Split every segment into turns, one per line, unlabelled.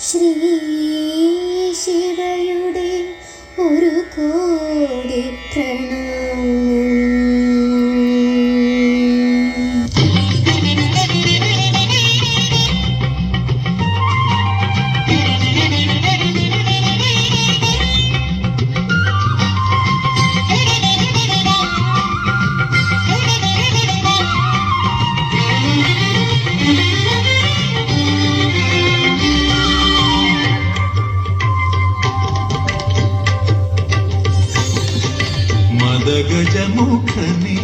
ശ്രീ ശിവയുടെ ഒരു കോടി പ്രണാമം.
ഗജമുഖനെ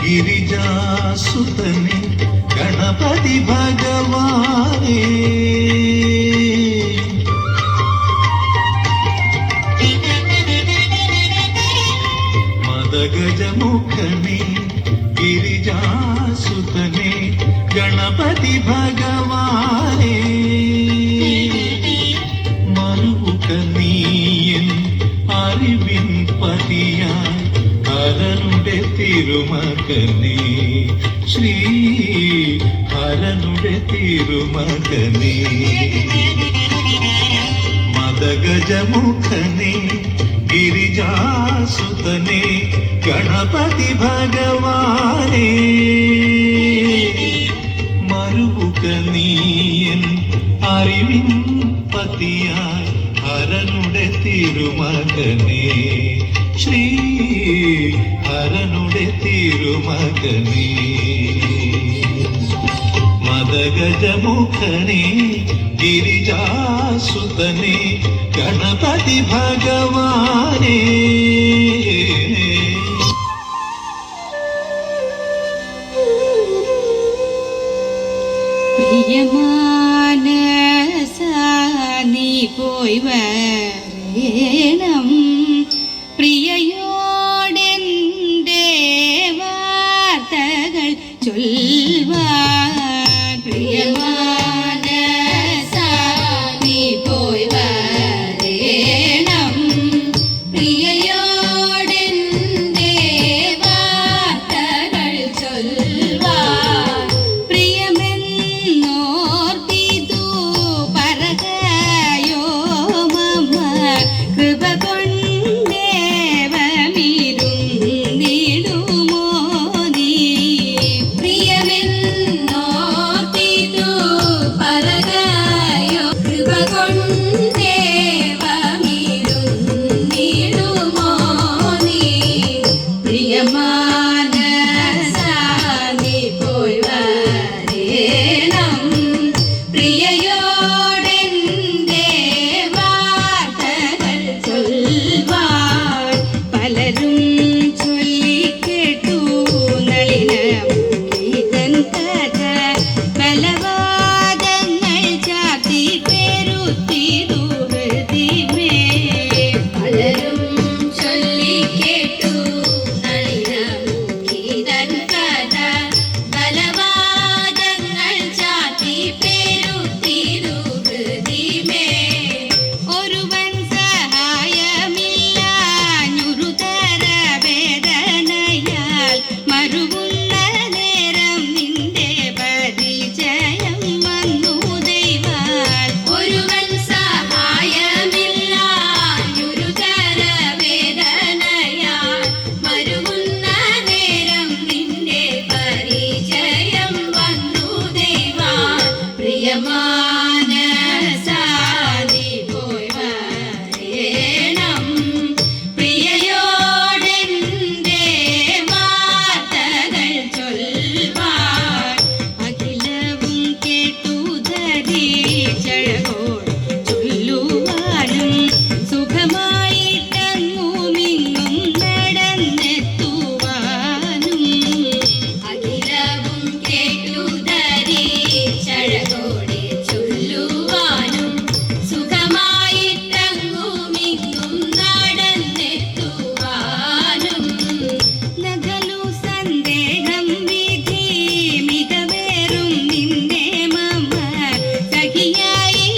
ഗിരിജാസുതനെ ഗണപതി ഭഗവാനേ മദഗജമുഖനെ ഗിരിജാസുതനെ ഗണപതി ഭഗവാനേ മറുകനീയൻ അറിവിൻ പതിയാൻ ഹരനുടെ തിരുമകനേ ശ്രീ ഹരനുടെ തിരുമകനേ മദഗജമുഖനേ ഗിരിജാസുതനേ ഗണപതി ഭഗവാനേ മറുകനീയൻ അറിവിൻ പതിയാൻ ഹരനുടെ തിരുമകനേ ശ്രീ ഹരനുടെ തിരുമകനേ മദഗജമുഖനേ ഗിരിജാസുതനേ ഗണപതി ഭഗവാനേ
പ്രിയമാനസാ നീ പോയി വരേണം പ്രിയയോടെൻ്റെ വാർത്തകൾ ചൊൽവാൻ പ്രിയമാനസാ നീ പോയി വരേണം പ്രിയയോടെൻ്റെ വാർത്തകൾ ചൊൽവാൻ പ്രിയമെന്നോർത്തിതു പറകയോ മമ കൃപ കൊണ്ടേവമിരുന്നിടുമോ നീ പ്രിയമെന്നോർത്തിതു പറകയോ കൃപ കൊണ്ടേവമിരുന്നിടുമോ നീ പ്രിയമാനസാ നീ പോയി വരേണം പ്രിയയോടെൻ്റെ വാർത്തകൾ ചൊൽവാൻ പലരും ചൊല്ലിക്കേട്ടു നളിനമുഖിതൻ കഥ ബലവാദങ്ങൾ ചാത്തി പെരുത്തിതു ഹൃദിമേ പലരും ചൊല്ലിക്കേട്ടു നളിനമുഖിതൻ കഥ ബലവാദങ്ങൾ ചാത്തി പെരുത്തിതു ഹൃദിമേ ഒരുവൻ സഹായമില്ലാഞ്ഞുരുതര വേദനയാൽ മരുവുന്ന നേരം നിന്റെ പരിചയം വന്നു ദൈവാൽ ഒരുവൻ സഹായമില്ലാഞ്ഞുരുതര വേദനയാൽ മരുവുന്ന നേരം നിന്റെ പരിചയം വന്നു ദൈവാൽ പ്രിയമാനസാ നീ പോയി വരേണം പ്രിയയോടെൻ്റെ വാർത്തകൾ ചൊൽവാൻ അഖിലവും കേട്ടു ധരീക്ഷഴകോട് ചൊല്ലുവാനും സുഖമായിട്ടങ്ങുമിങ്ങും നടന്നെത്തുവാനും അഖിലവും കേട്ടു ധരീക്ഷഴകോട് ചൊല്ലുവാനും സുഖമായിട്ടങ്ങുമിങ്ങും നടന്നെത്തുവാനും നഖലു സന്ദേഹം വിധി മികവേറും നിന്റെ മമ സഖിയായി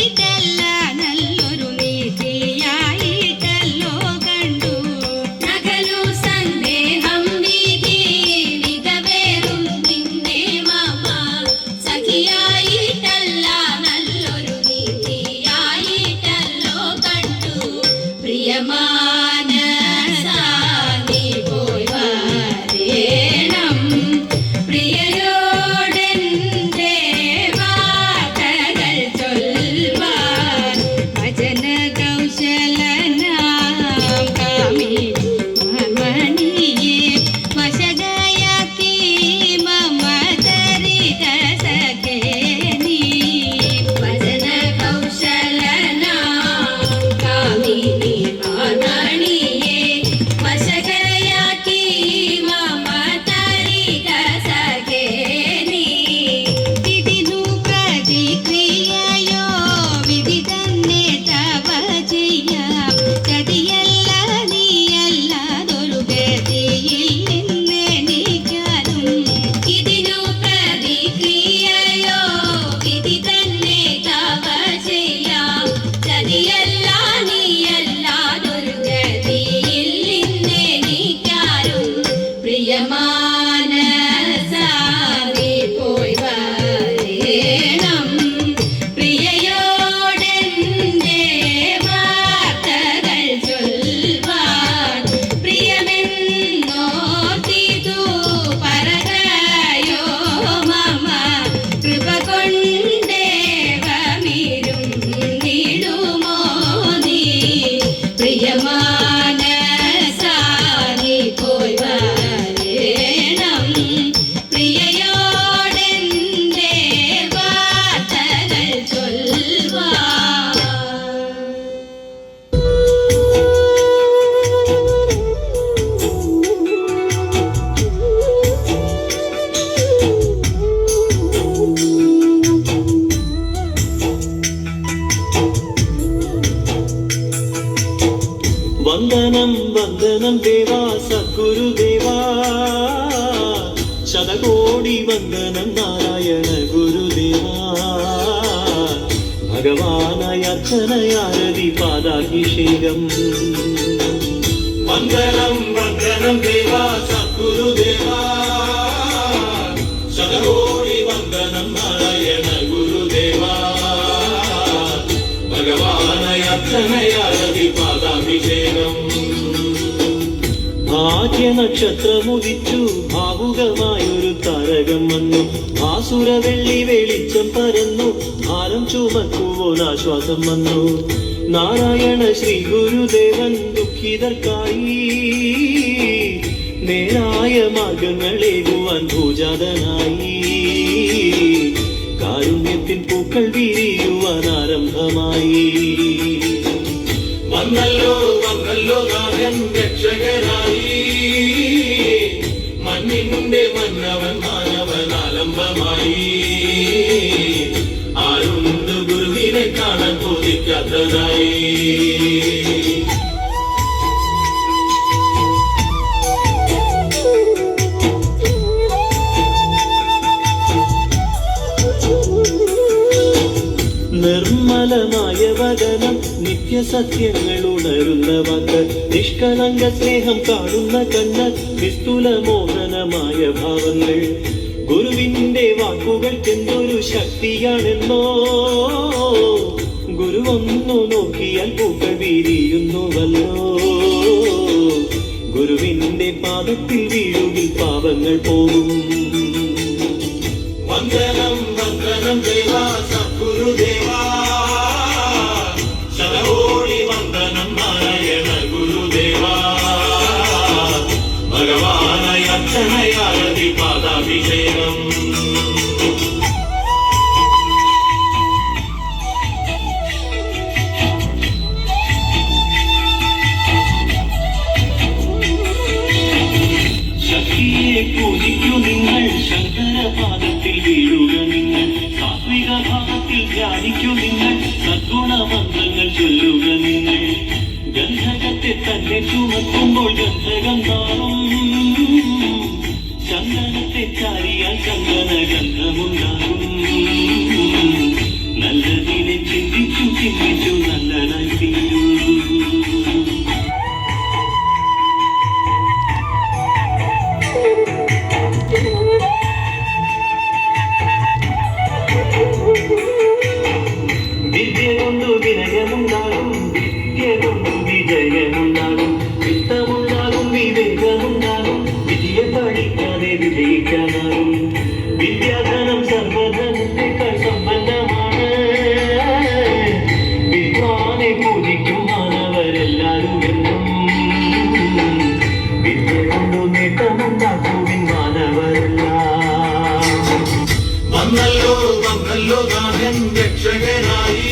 വന്ദനം വന്ദനം ദേവാ സദ്ഗുരുദേവാ ശതകോടി വന്ദനം നാരായണ ഗുരുദേവാ ഭഗവാനായ അർച്ചനയാരതി പാദാഭിഷേകം
വന്ദനം വന്ദനം ദേവാ സദ്ഗുരുദേവാ ശതകോടി വന്ദനം നാരായണ ഗുരുദേവാ ഭഗവാനായ അർച്ചനയാരതി പാദാഭിഷേകം
ഭാഗ്യനക്ഷത്രമുദിച്ചു ഭാവുകമായൊരു താരകം വന്നു ആസുരവെള്ളി വെളിച്ചം പരന്നു ഭാരം ചുമക്കുവോനാശ്വാസം വന്നു നാരായണ ശ്രീ ഗുരുദേവൻ ദുഃഖിതർക്കായി നേരായ മാർഗങ്ങളേകുവാൻ ഭൂജാതനായി കാരുണ്യത്തിൻ പൂക്കൾ വിരിയുവാൻ ആരംഭമായി
വന്നല്ലോ വന്നല്ലോ നാഥൻ രക്ഷകനായി മണ്ണിന്റെ മന്നവൻ മാനവൻ ആലംബമായി ആരുണ്ട് ഗുരുവിനെ കാണാൻ കൊതിക്കാത്തതായി
നിർമ്മലമായ വദനം നിത്യസത്യങ്ങൾ ഉണരുന്ന വാക്ക് നിഷ്കളങ്ക സ്നേഹം കാണുന്ന കണ്ണ് നിസ്തുല മോഹനമായ ഭാവങ്ങൾ ഗുരുവിന്റെ വാക്കുകൾക്കെന്തൊരു ശക്തിയാണെന്നോ ഗുരുവൊന്നു നോക്കിയാൽ പൂക്കൾ വിരിയുന്നുവല്ലോ ഗുരുവിന്റെ പാദത്തിൽ വീഴുകിൽ പാപങ്ങൾ പോകും
വന്ദനം വന്ദനം ദേവാ സദ്ഗുരുദേവാ ശതകോടി വന്ദനം നാരായണ ഗുരുദേവാ ഭഗവാനായ അർച്ചനയാരതി പാദാഭിഷേകം
ശക്തിയെ പൂജിക്കൂ നിങ്ങൾ ശങ്കരപാദത്തിൽ വീഴുക നിങ്ങൾ സാത്വിക ഭാവത്തിൽ ധ്യാനിക്കൂ നിങ്ങൾ സദ്ഗുണമന്ത്രങ്ങൾ ചൊല്ലുക നിങ്ങൾ ഗന്ധകത്തെ തന്നെ ചുമക്കുമ്പോൾ ഗന്ധകം നാറും ചന്ദനത്തെ ചാരിയാൽ ചന്ദന ഗന്ധമുണ്ടാകും നല്ലതിനെ ചിന്തിച്ചു ചിന്തിച്ചു നല്ലതായി തീരൂ വിദ്യ കൊണ്ടു വിനയമുണ്ടാകും വിദ്യ കൊണ്ടു വിജയമുണ്ടാകും വിത്തമുണ്ടാകും വിവേകമുണ്ടാകും വിജയം പഠിക്കാതെ വിജയിക്കാനാകും വിദ്യാധനം സർവധനത്തെക്കാൾ സമ്പന്നമാണ് വിദ്വാനെ പൂജിക്കും മാനവരെല്ലാരും എന്നും വിദ്യ കൊണ്ടു നേട്ടമുണ്ടാക്കുവിൻ മാനവരെല്ലാം
വന്നല്ലോ വന്നല്ലോ നാഥൻ രക്ഷകനായി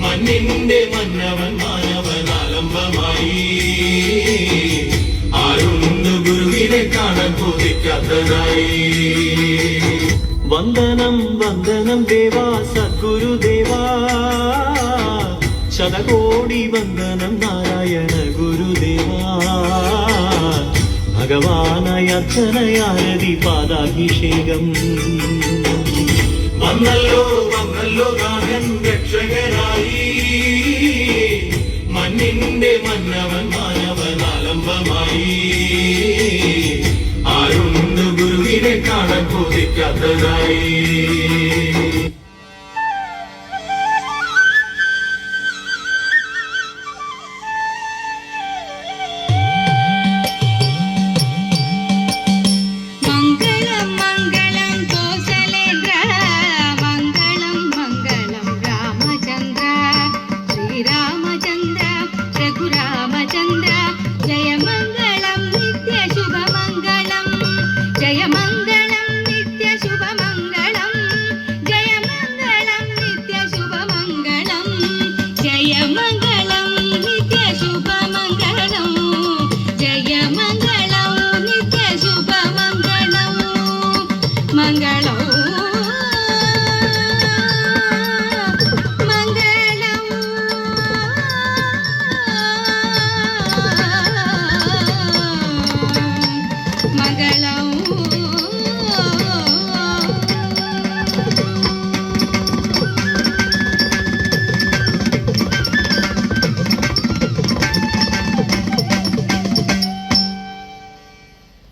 മണ്ണിന്റെ മന്നവൻ മാനവൻ ആലംബമായി ആരുണ്ട് ഗുരുവിനെ കാണാൻ കൊതിക്കാത്തതായി
വന്ദനം വന്ദനം ദേവാ സദ്ഗുരുദേവാ ശതകോടി വന്ദനം നാരായണ ഗുരുദേവാ ഭഗവാനായ അർച്ചനയാരതി പാദാഭിഷേകം
വന്നല്ലോ വന്നല്ലോ നാഥൻ രക്ഷകനായി മണ്ണിന്റെ മന്നവൻ മാനവൻ ആലംബമായി ആരുണ്ട് ഗുരുവിനെ കാണാൻ കൊതിക്കാത്തതായി